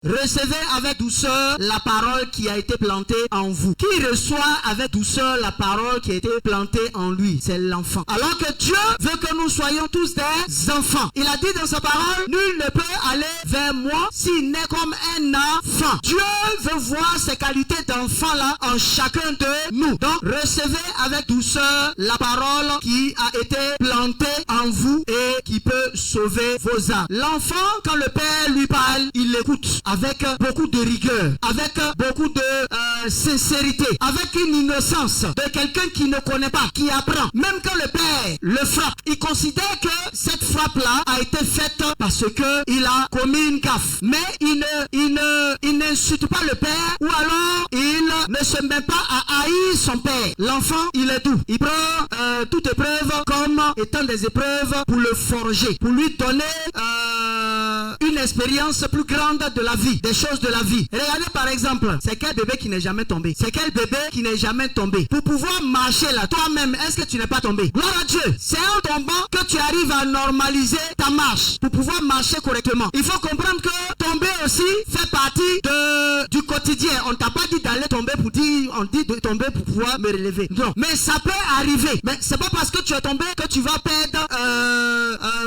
Recevez avec douceur la parole qui a été plantée en vous. Qui reçoit avec douceur la parole qui a été plantée en lui? C'est l'enfant. Alors que Dieu veut que nous soyons tous des enfants. Il a dit dans sa parole, nul ne peut aller vers moi s'il n'est comme un enfant. Dieu veut voir ces qualités d'enfant là en chacun de nous. Donc recevez avec douceur la parole qui a été plantée en vous et qui peut sauver vos âmes. L'enfant, quand le père lui parle, il l'écoute avec beaucoup de rigueur, avec beaucoup de sincérité, avec une innocence de quelqu'un qui ne connaît pas, qui apprend. Même quand le père le frappe, il considère que cette frappe-là a été faite parce que il a commis une gaffe. Mais il n'insulte pas le père, ou alors il ne se met pas à haïr son père. L'enfant, il est doux. Il prend toute épreuve comme étant des épreuves pour le forger, pour lui donner une expérience plus grande de la vie, des choses de la vie. Regardez par exemple, c'est quel bébé qui n'est jamais tombé? C'est quel bébé qui n'est jamais tombé? Pour pouvoir marcher là, toi-même, est-ce que tu n'es pas tombé? Gloire à Dieu. C'est en tombant que tu arrives à normaliser ta marche, pour pouvoir marcher correctement. Il faut comprendre que tomber aussi fait partie du quotidien. On ne t'a pas dit d'aller tomber pour dire, on dit de tomber pour pouvoir me relever. Non. Mais ça peut arriver. Mais c'est pas parce que tu es tombé que tu vas perdre,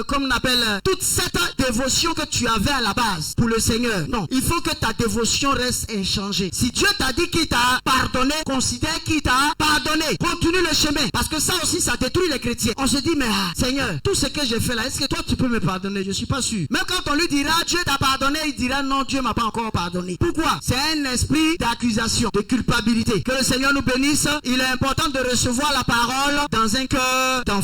comme on appelle, toute cette dévotion que tu avais à la base pour le Seigneur. Non. Il faut que ta dévotion reste inchangée. Si Dieu t'a dit qu'il t'a pardonné, considère qu'il t'a pardonné. Continue le chemin. Parce que ça aussi, ça détruit les chrétiens. On se dit, mais Seigneur, tout ce que j'ai fait là, est-ce que toi tu peux me pardonner? Je suis pas sûr. Même quand on lui dira, Dieu t'a pardonné, il dira, non, Dieu m'a pas encore pardonné. Pourquoi? C'est un esprit d'accusation, de culpabilité. Que le Seigneur nous bénisse. Il est important de recevoir la parole dans un cœur d'enfant.